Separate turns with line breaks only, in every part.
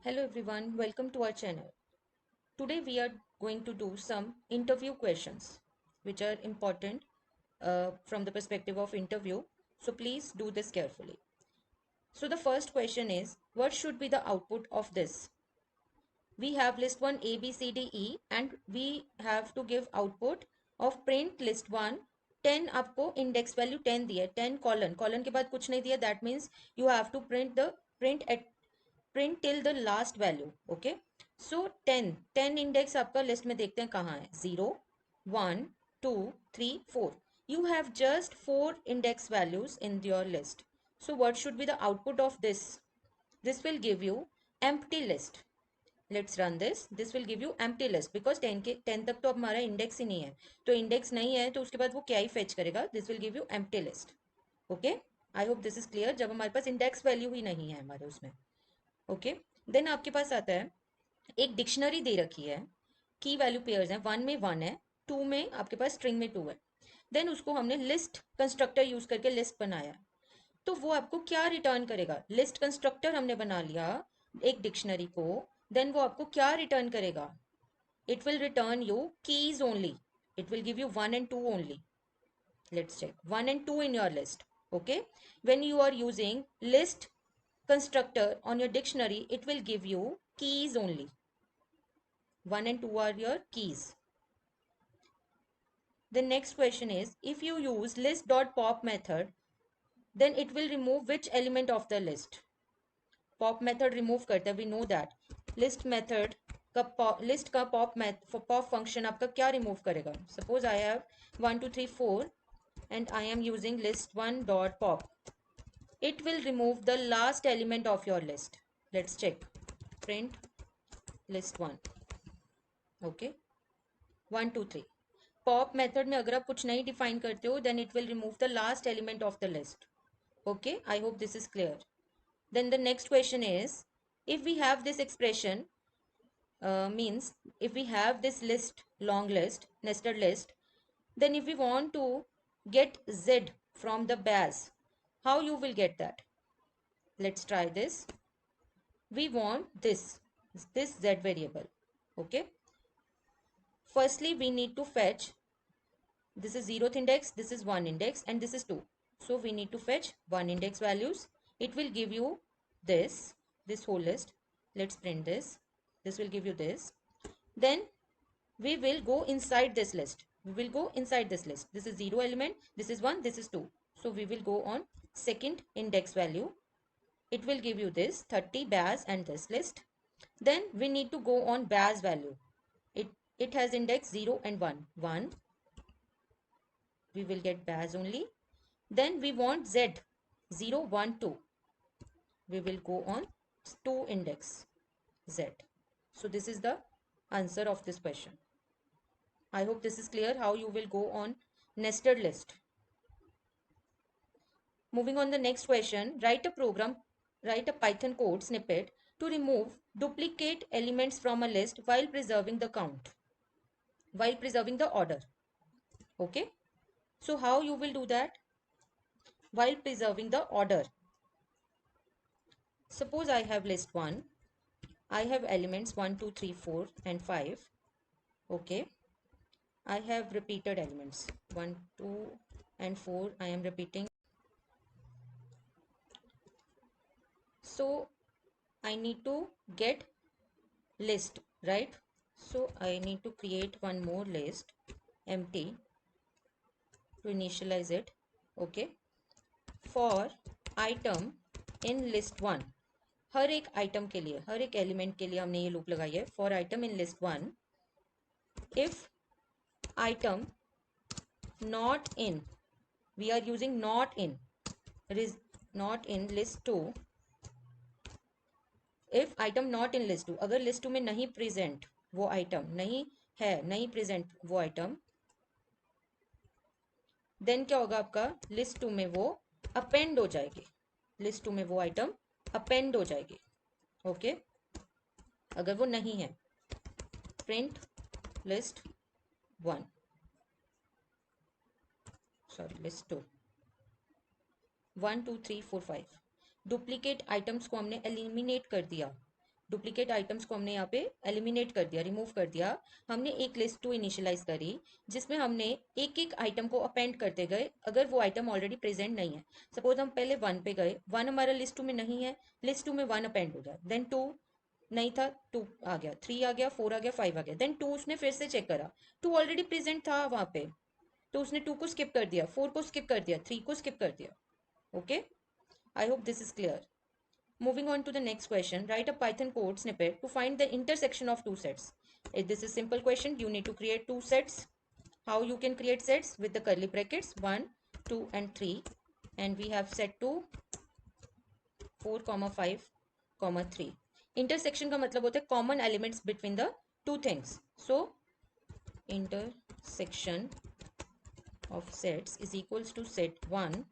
Hello everyone, welcome to our channel. Today we are going to do some interview questions which are important from the perspective of interview. So please do this carefully. So the first question is, what should be the output of this? We have list 1 A, B, C, D, E and we have to give output of print list 1 10 आपको index value 10 दिया है 10 colon के बाद कुछ नहीं दिया that means you have to print till the last value. Okay, so 10 index आपका list में देखते हैं कहाँ है 0 1 2 3 4. You have just 4 index values in your list. So what should be the output of this? This will give you empty list. Let's run this. This will give you empty list because 10 तक तो अब हमारा index ही नहीं है, तो index नहीं है तो उसके बाद वो क्या ही फेच करेगा. This will give you empty list. Okay, I hope this is clear. जब हमारे पास इंडेक्स वैल्यू ही नहीं है हमारे उसमें. ओके, देन आपके पास आता है एक डिक्शनरी दे रखी है, की वैल्यू पेयर्स हैं, 1 में 1 है, 2 में आपके पास स्ट्रिंग में 2 है. देन उसको हमने लिस्ट कंस्ट्रक्टर यूज करके लिस्ट बनाया. तो वो आपको क्या रिटर्न करेगा? लिस्ट कंस्ट्रक्टर हमने बना लिया एक डिक्शनरी को. देन वो आपको क्या रिटर्न करेगा? It will return you keys only. It will give you 1 and 2 only. Let's check 1 and 2 in your list. Okay, when you are using list constructor on your dictionary, it will give you keys only. 1 and 2 are your keys. The next question is, if you use list.pop method, then it will remove which element of the list? Pop method remove करता है, we know that. List method का list का pop function आपका क्या remove करेगा? Suppose I have 1 2 3 4 and I am using list 1 dot pop. It will remove the last element of your list. Let's check. Print list 1. Okay, 1 2 3. Pop method में अगर आप कुछ नहीं define करते हो, then it will remove the last element of the list. Okay, I hope this is clear. Then the next question is, if we have this expression, means if we have this list, long list, nested list, then if we want to get z from the base, how you will get that? Let's try this. We want this z variable. Okay, firstly we need to fetch, this is 0th index, this is 1 index and this is 2. So we need to fetch 1 index values. It will give you this whole list. Let's print this. This will give you this. Then we will go inside this list. We will go inside this list. This is 0 element, this is 1, this is 2. So we will go on second index value. It will give you this 30 base and this list. Then we need to go on base value. It has index 0 and 1. We will get base only. Then we want z 0 1 2. We will go on 2 index z. So this is the answer of this question. I hope this is clear how you will go on nested list. Moving on the next question, write a Python code snippet to remove duplicate elements from a list while preserving the order. Okay, so how you will do that? While preserving the order. Suppose I have list 1. I have elements 1 2 3 4 and 5. Okay, I have repeated elements 1 2 and 4. I am repeating. So I need to get list, right? So I need to create one more list empty to initialize it. Okay, for item in list 1, हर एक item के लिए, हर एक element के लिए हमने ये loop लगाई है. For item in list 1, if item not in, we are using not in list 2. If item not in list 2, अगर लिस्ट 2 में नहीं प्रेजेंट वो आइटम, नहीं है, नहीं प्रेजेंट वो आइटम, देन क्या होगा आपका? लिस्ट 2 में वो अपेंड हो जाएगी. लिस्ट 2 में वो आइटम अपेंड हो जाएगी. ओके, अगर वो नहीं है. Print list 1, sorry list 2, 1 2 3 4 5. Duplicate items को हमने एलिमिनेट कर दिया. डुप्लीकेट आइटम्स को हमने यहाँ पे एलिमिनेट कर दिया, रिमूव कर दिया। हमने एक लिस्ट टू इनिशियलाइज करी जिसमें हमने एक एक आइटम को अपेंड करते गए अगर वो आइटम ऑलरेडी प्रेजेंट नहीं है। सपोज हम पहले 1 पे गए, 1 हमारा लिस्ट टू में नहीं है, लिस्ट टू में 1 अपेंड हो गया, देन 2 नहीं था, 2 आ गया, 3 आ गया, 4 आ गया, 5 आ गया, देन 2 उसने फिर से चेक करा, 2 ऑलरेडी प्रेजेंट था वहां पे, तो उसने 2 को स्किप कर दिया, 4 को स्किप कर दिया, 3 को स्किप कर दिया। Okay, I hope this is clear. Moving on to the next question, write a Python code snippet to find the intersection of two sets. If this is simple question, you need to create two sets. How you can create sets? With the curly brackets 1, 2 and 3, and we have set to 4, 5, 3. Intersection का मतलब होता है common elements between the two things. So intersection of sets is equals to set 1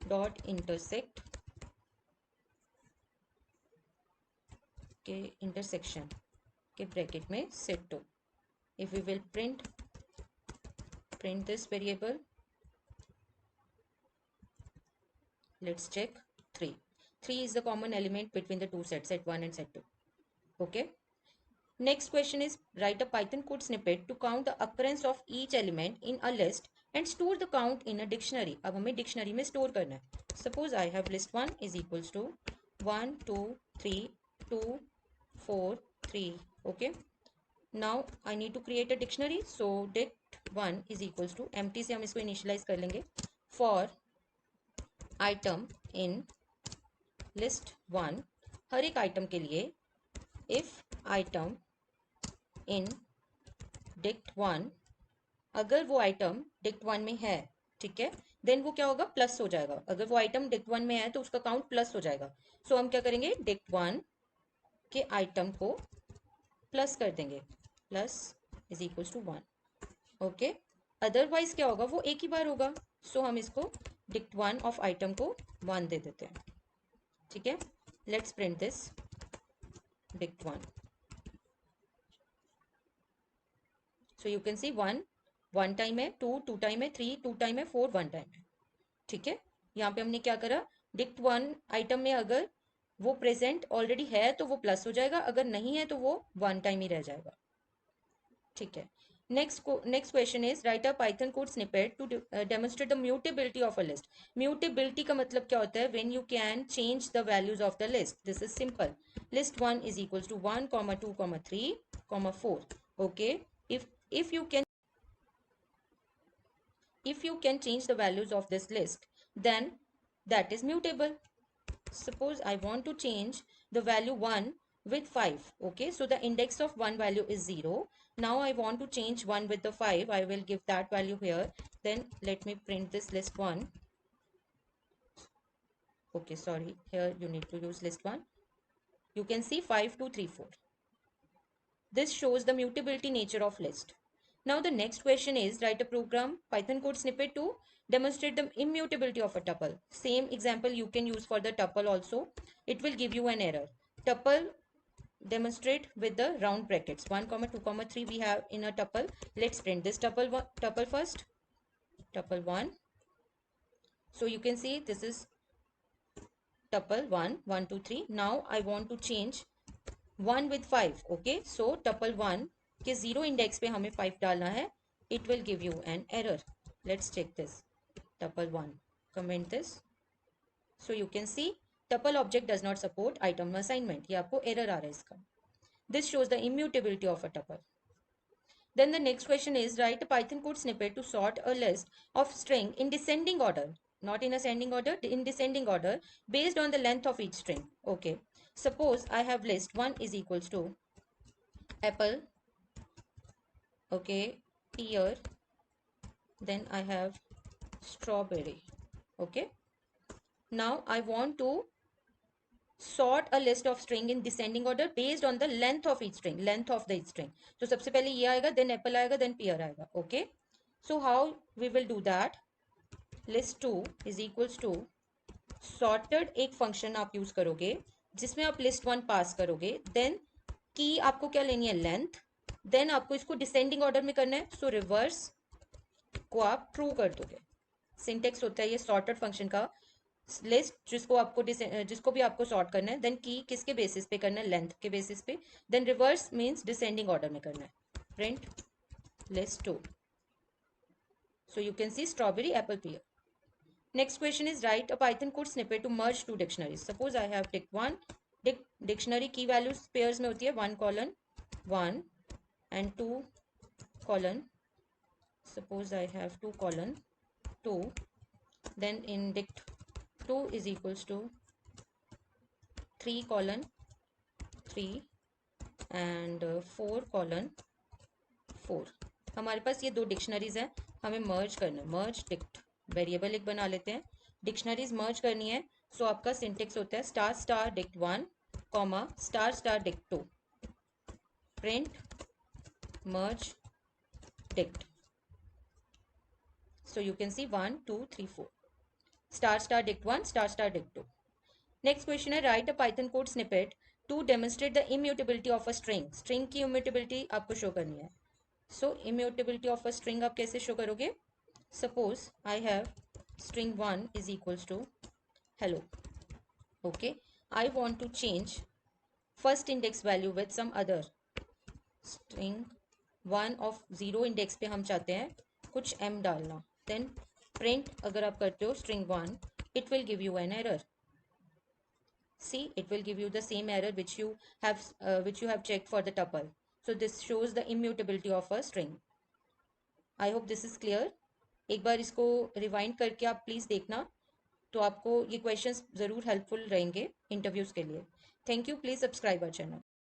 dot intersect के intersection के bracket में set two. If we will print this variable, let's check 3. 3 is the common element between the two sets, set 1 and set 2. Okay, next question is write a Python code snippet to count the occurrence of each element in a list and store the count in a dictionary. अब हमें dictionary में store करना है. Suppose I have list 1 is equals to 1 2 3 2 4 3. Okay, now I need to create a dictionary, so dict1 is equals to empty से हम इसको initialise कर लेंगे. For item in list 1, हर एक आइटम के लिए if item in dict1, अगर वो आइटम dict1 में है, ठीक है, देन वो क्या होगा, प्लस हो जाएगा. अगर वो आइटम dict1 में है तो उसका काउंट प्लस हो जाएगा. सो हम क्या करेंगे, dict1 के आइटम को प्लस कर देंगे, plus is equals to 1. Okay, otherwise क्या होगा, वो एक ही बार होगा. सो हम इसको dict1 ऑफ आइटम को 1 दे देते हैं. ठीक है, let's print this dict1. So you can C 1 1 time है, 2 2 टाइम है, 3 2 टाइम है, 4 1 टाइम है. ठीक है, यहाँ पे हमने क्या करा, dict1 आइटम में अगर वो प्रेजेंट ऑलरेडी है तो वो प्लस हो जाएगा, अगर नहीं है तो वो 1 टाइम ही रह जाएगा. ठीक है, next question is write a Python code snippet to demonstrate the mutability of a list. Mutability का मतलब क्या होता है, when you can change the values of the list. This is simple. List 1 is equals to 1 2 3 4. Okay, if you can change the values of this list, then that is mutable. Suppose I want to change the value 1 with 5. Okay, so the index of 1 value is 0. Now I want to change 1 with the 5. I will give that value here. Then let me print this list 1. Okay, sorry, here you need to use list 1. You can see 5 2 3 4. This shows the mutability nature of list. Now the next question is write a program Python code snippet to demonstrate the immutability of a tuple. Same example you can use for the tuple also. It will give you an error. Tuple demonstrate with the round brackets 1 2 3 we have in a tuple. Let's print this tuple first. Tuple 1. So you can see this is tuple 1 1 2 3. Now I want to change 1 with 5. Okay, so tuple 1 के 0 index पे हमें 5 डालना है. It will give you an error. Let's check this. tuple 1, comment this. So you can see tuple object does not support item assignment. ये आपको error आ रहा है इसका. This shows the immutability of a tuple. Then the next question is write a Python code snippet to sort a list of string in descending order, not in ascending order, in descending order based on the length of each string. Okay, suppose I have list 1 is equals to apple, okay, pear, then I have strawberry. Okay, now I want to sort a list of string in descending order based on the length of each string, length of the string. तो सबसे पहले ये आएगा, then apple आएगा, then pear आएगा. Okay, so how we will do that, list 2 is equals to sorted एक function आप use करोगे जिसमें आप list 1 पास करोगे, then की आपको क्या लेनी है, लेंथ, देन आपको इसको डिसेंडिंग ऑर्डर में करना है. सो रिवर्स को आप ट्रू कर दोगे. सिंटेक्स होता है ये सॉर्टेड फंक्शन का. लिस्ट जिसको भी आपको सॉर्ट करना है, देन की किसके बेसिस पे करना है, लेंथ के बेसिस पे, then reverse means descending order में करना है. Print list 2. So you can see strawberry, apple, pear. Next question is write a Python code snippet to merge two dictionaries. Suppose I have tick one dictionary key values pairs में होती है 1:1 and 2:. Suppose I have 2:2. Then in dict 2 is equals to 3:3 and 4:4. हमारे पास ये दो dictionaries हैं, हमें मर्ज करना है. मर्ज डिक्ट वेरिएबल एक बना लेते हैं. डिक्शनरीज मर्ज करनी है, सो आपका सिंटेक्स होता है star star dict 1 comma star star dict 2. Print merge dict. So you can see 1, 2, 3, 4. Star star dict 1, star star dict 2. Next question है write a Python code snippet to demonstrate the immutability of a string. String की immutability आपको show करनी है. So immutability of a string आप कैसे show करोगे? Suppose I have string 1 is equals to hello. Okay. I want to change first index value with some other. String 1 of 0 index पे हम चाहते हैं कुछ m डालना. Then print अगर आप करते हो string 1, it will give you an error. See, it will give you the same error which you have checked for the tuple. So this shows the immutability of a string. I hope this is clear. एक बार इसको rewind करके आप please देखना, तो आपको ये questions ज़रूर helpful रहेंगे इंटरव्यूज़ के लिए. Thank you. Please subscribe our channel.